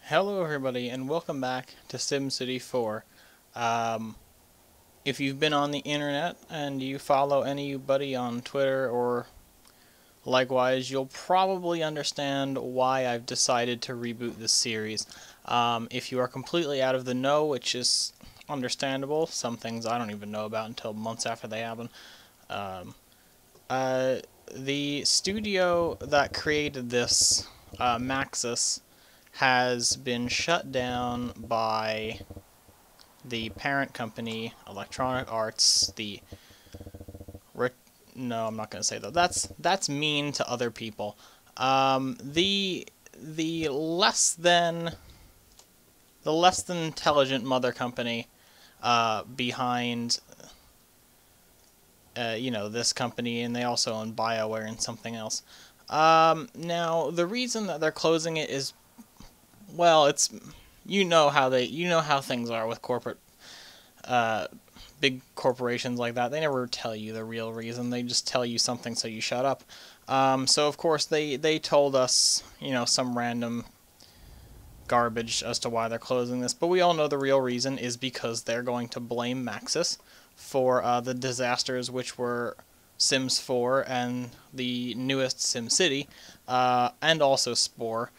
Hello everybody and welcome back to SimCity 4. If you've been on the internet and you follow anybody on Twitter or likewise, you'll probably understand why I've decided to reboot this series. If you are completely out of the know, which is understandable, some things I don't even know about until months after they happen, the studio that created this, Maxis, has been shut down by the parent company, Electronic Arts. No, I'm not going to say that. That's mean to other people. The less than intelligent mother company behind this company, and they also own BioWare and something else. Now the reason that they're closing it is, well, it's you know how things are with big corporations like that. They never tell you the real reason. They just tell you something so you shut up. So of course they told us, some random garbage as to why they're closing this, but we all know the real reason is because they're going to blame Maxis for the disasters which were Sims 4 and the newest SimCity, and also Spore,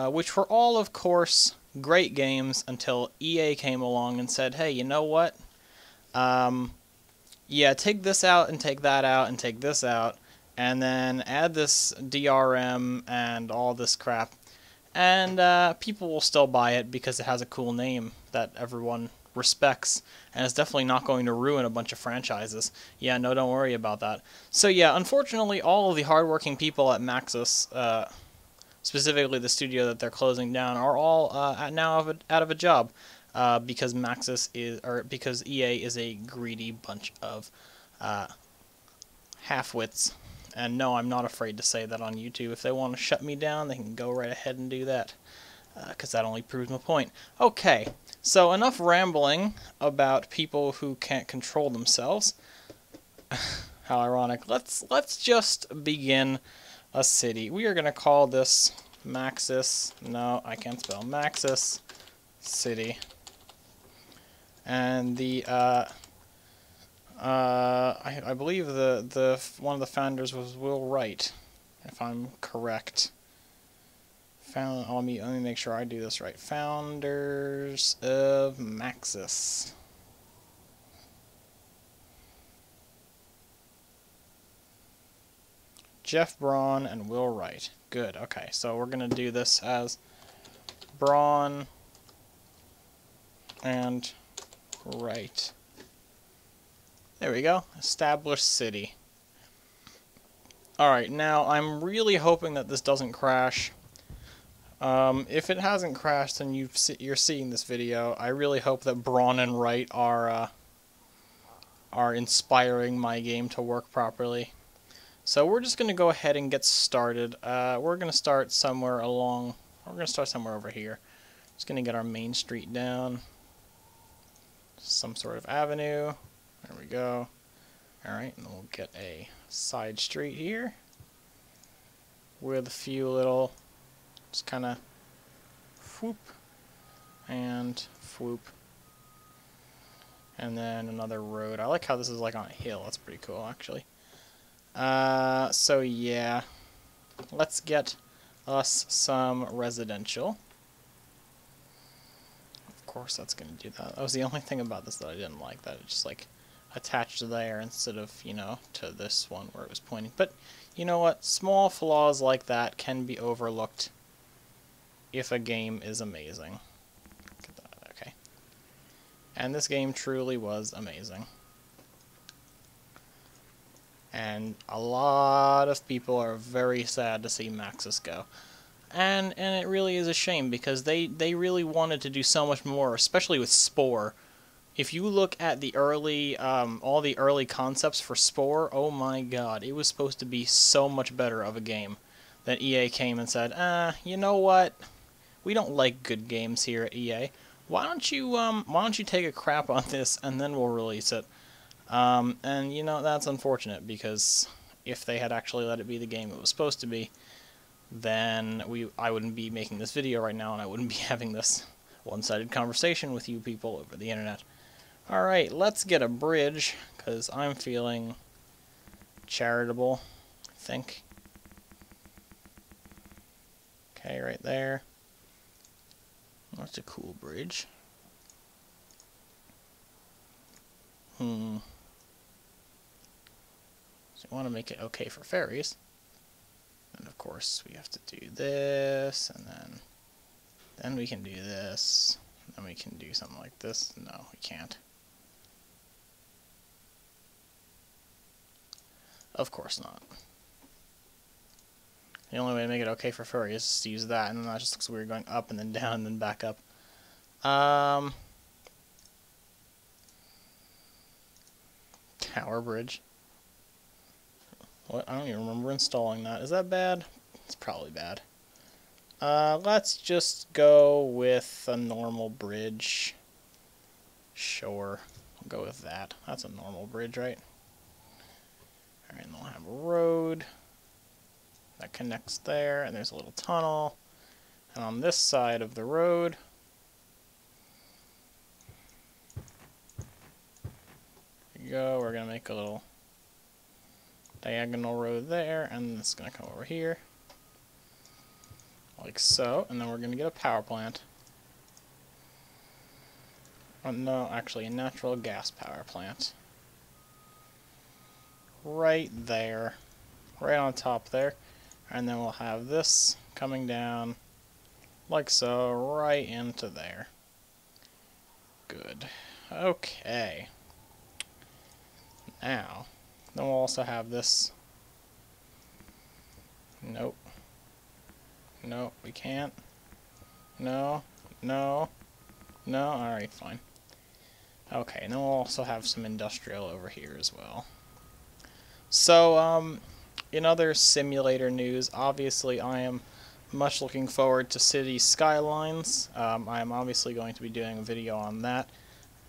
which were all, of course, great games until EA came along and said, hey, you know what? Yeah, take this out and take that out and take this out, and then add this DRM and all this crap, and people will still buy it because it has a cool name that everyone respects, and it's definitely not going to ruin a bunch of franchises. Yeah, no, don't worry about that. So yeah, unfortunately, all of the hardworking people at Maxis, specifically the studio that they're closing down, are all now out of a job because because EA is a greedy bunch of half-wits. And no, I'm not afraid to say that on YouTube. If they want to shut me down, they can go right ahead and do that, because that only proves my point. Okay, so enough rambling about people who can't control themselves. How ironic. Let's just begin a city. We are going to call this Maxis. No, I can't spell. Maxis City. And the I believe the one of the founders was Will Wright, if I'm correct. Let me make sure I do this right. Founders of Maxis. Jeff Braun and Will Wright. Good. Okay, so we're gonna do this as Braun and Wright. There we go. Established city. Alright, now I'm really hoping that this doesn't crash. If it hasn't crashed and you're seeing this video, I really hope that Braun and Wright are inspiring my game to work properly. So we're just going to go ahead and get started. We're going to start somewhere over here. Just going to get our main street down. Some sort of avenue. There we go. Alright, and we'll get a side street here with a few little, just kind of whoop and whoop. And then another road. I like how this is like on a hill. That's pretty cool, actually. So yeah, let's get us some residential. Of course that's going to do that. That was the only thing about this that I didn't like, that it just like attached there instead of, to this one where it was pointing. But you know what? Small flaws like that can be overlooked if a game is amazing. Okay. And this game truly was amazing. And a lot of people are very sad to see Maxis go. And it really is a shame, because they really wanted to do so much more, especially with Spore. If you look at the early, all the early concepts for Spore, oh my god, it was supposed to be so much better of a game. Then EA came and said, you know what? We don't like good games here at EA. Why don't you take a crap on this and then we'll release it? And that's unfortunate, because if they had actually let it be the game it was supposed to be, then I wouldn't be making this video right now, and I wouldn't be having this one-sided conversation with you people over the internet. Alright, let's get a bridge, because I'm feeling charitable, I think. Okay, right there. That's a cool bridge. So you want to make it okay for ferries. And of course we have to do this, and then we can do this, and then we can do something like this. No, we can't. Of course not. The only way to make it okay for ferries is to use that, and then that just looks weird going up and then down and then back up. Tower bridge. What? I don't even remember installing that. Is that bad? It's probably bad. Let's just go with a normal bridge. Sure. We'll go with that. That's a normal bridge, right? Alright, and we'll have a road that connects there, and there's a little tunnel. And on this side of the road, there you go, we're going to make a little diagonal road there, and it's going to come over here, like so, and then we're going to get a power plant. Oh, no, actually a natural gas power plant. Right there, right on top there, and then we'll have this coming down, like so, right into there. Good. Okay. Now, then we'll also have this. Nope. Nope, we can't. No. No. No. Alright, fine. Okay, and then we'll also have some industrial over here as well. So, in other simulator news, obviously I am much looking forward to City Skylines. I am obviously going to be doing a video on that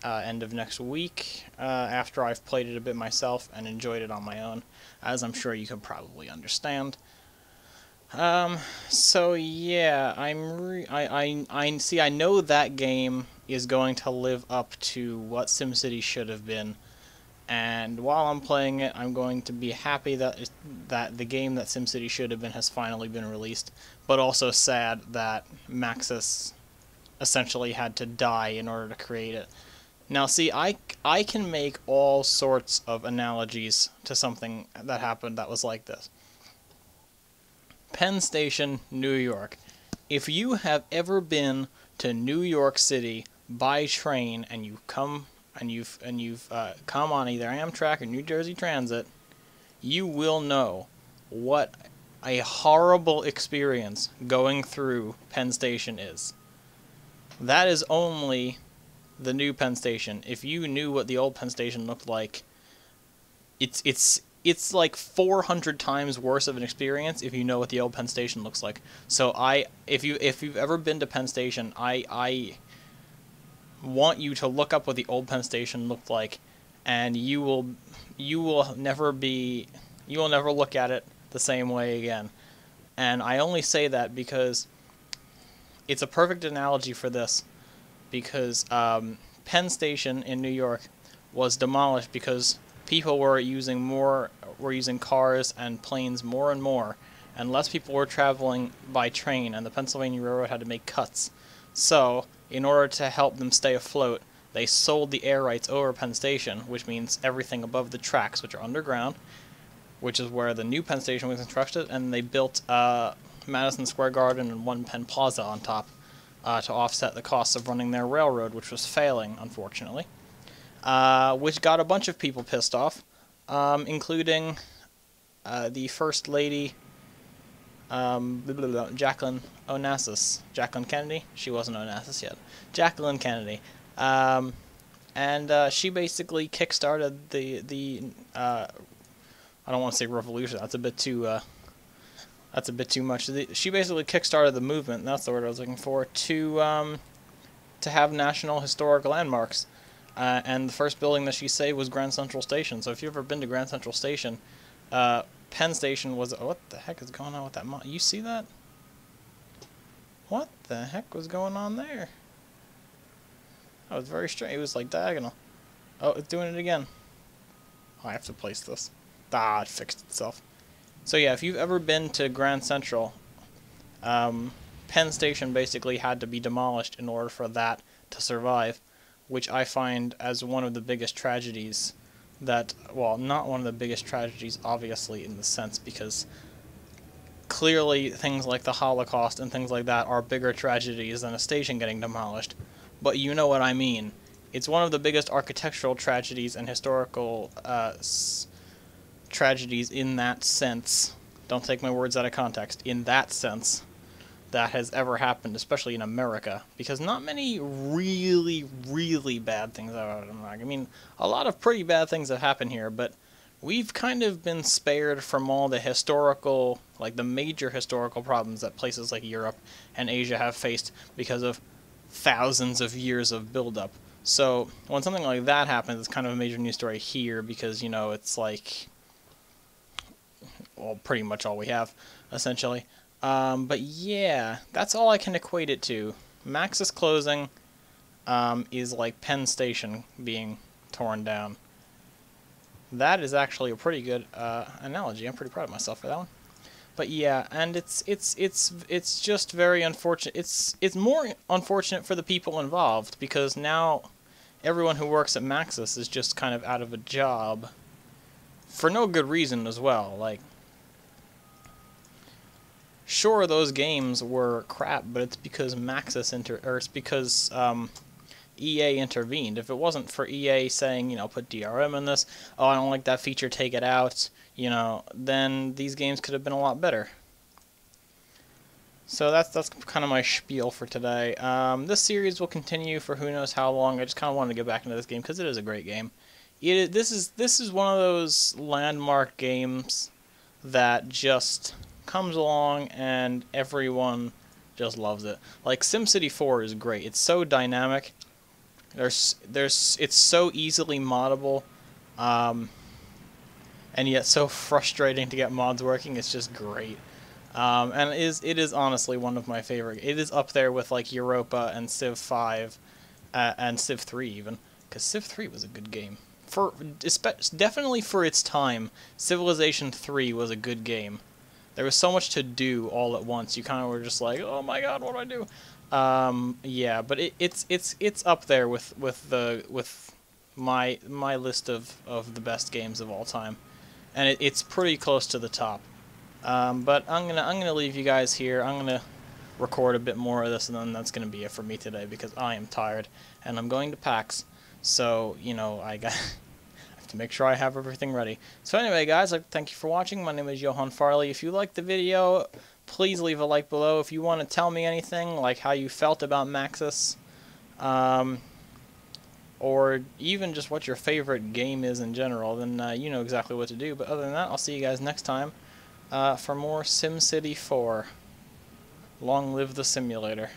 end of next week, after I've played it a bit myself and enjoyed it on my own, as I'm sure you can probably understand. So yeah, I know that game is going to live up to what SimCity should have been, and while I'm playing it, I'm going to be happy that the game that SimCity should have been has finally been released, but also sad that Maxis essentially had to die in order to create it. Now see, I can make all sorts of analogies to something that happened that was like this. Penn Station, New York. If you have ever been to New York City by train and you've come on either Amtrak or New Jersey Transit, you will know what a horrible experience going through Penn Station is. That is only the new Penn Station. If you knew what the old Penn Station looked like, it's like 400 times worse of an experience if you know what the old Penn Station looks like. So if you've ever been to Penn Station, I want you to look up what the old Penn Station looked like, and you will never look at it the same way again. And I only say that because it's a perfect analogy for this, because Penn Station in New York was demolished because people were using cars and planes more and more, and less people were traveling by train, and the Pennsylvania Railroad had to make cuts. So, in order to help them stay afloat, they sold the air rights over Penn Station, which means everything above the tracks, which are underground, which is where the new Penn Station was constructed, and they built Madison Square Garden and One Penn Plaza on top to offset the costs of running their railroad, which was failing, unfortunately. Which got a bunch of people pissed off, including the First Lady, Jacqueline Onassis. Jacqueline Kennedy? She wasn't Onassis yet. Jacqueline Kennedy. And she basically kickstarted the I don't want to say revolution. That's a bit too much. She basically kickstarted the movement. That's the word I was looking for, to have national historic landmarks. And the first building that she saved was Grand Central Station. So if you've ever been to Grand Central Station, Penn Station was... Oh, what the heck is going on with that mod? You see that? What the heck was going on there? That was very strange. It was like diagonal. Oh, it's doing it again. Oh, I have to place this. Ah, it fixed itself. So yeah, if you've ever been to Grand Central, Penn Station basically had to be demolished in order for that to survive, which I find as one of the biggest tragedies that, well, not one of the biggest tragedies, obviously, in the sense, because clearly things like the Holocaust and things like that are bigger tragedies than a station getting demolished, but you know what I mean. It's one of the biggest architectural tragedies and historical tragedies in that sense. Don't take my words out of context. In that sense, that has ever happened, especially in America, because not many really, really bad things have happened. I mean, a lot of pretty bad things have happened here, but we've kind of been spared from all the historical, like the major historical problems that places like Europe and Asia have faced because of thousands of years of buildup. So when something like that happens, it's kind of a major news story here because, you know, it's like, well, pretty much all we have, essentially. But yeah, that's all I can equate it to. Maxis closing is like Penn Station being torn down. That is actually a pretty good analogy. I'm pretty proud of myself for that one. But yeah, and it's just very unfortunate. It's more unfortunate for the people involved because now everyone who works at Maxis is just kind of out of a job for no good reason as well. Like, sure, those games were crap, but it's because it's because EA intervened. If it wasn't for EA saying, you know, put DRM in this, oh, I don't like that feature, take it out, you know, then these games could have been a lot better. So that's kind of my spiel for today. This series will continue for who knows how long. I just kind of wanted to get back into this game because it is a great game. This is one of those landmark games that just comes along and everyone just loves it. Like SimCity 4 is great. It's so dynamic. It's so easily moddable, and yet so frustrating to get mods working. It's just great. And it is honestly one of my favorite. It is up there with like Europa and Civ 5 and Civ 3 even, because Civ 3 was a good game. Definitely for its time, Civilization 3 was a good game. There was so much to do all at once. You kind of were just like, oh my god, what do I do? Yeah, but it's up there with my list of the best games of all time, and it's pretty close to the top. But I'm gonna leave you guys here. I'm gonna record a bit more of this, and then that's gonna be it for me today because I am tired and I'm going to PAX. So you know I have to make sure I have everything ready. So anyway, guys, I'd like to thank you for watching. My name is Johan Farley. If you liked the video, please leave a like below. If you want to tell me anything, like how you felt about Maxis, or even just what your favorite game is in general, then you know exactly what to do. But other than that, I'll see you guys next time for more SimCity 4. Long live the simulator.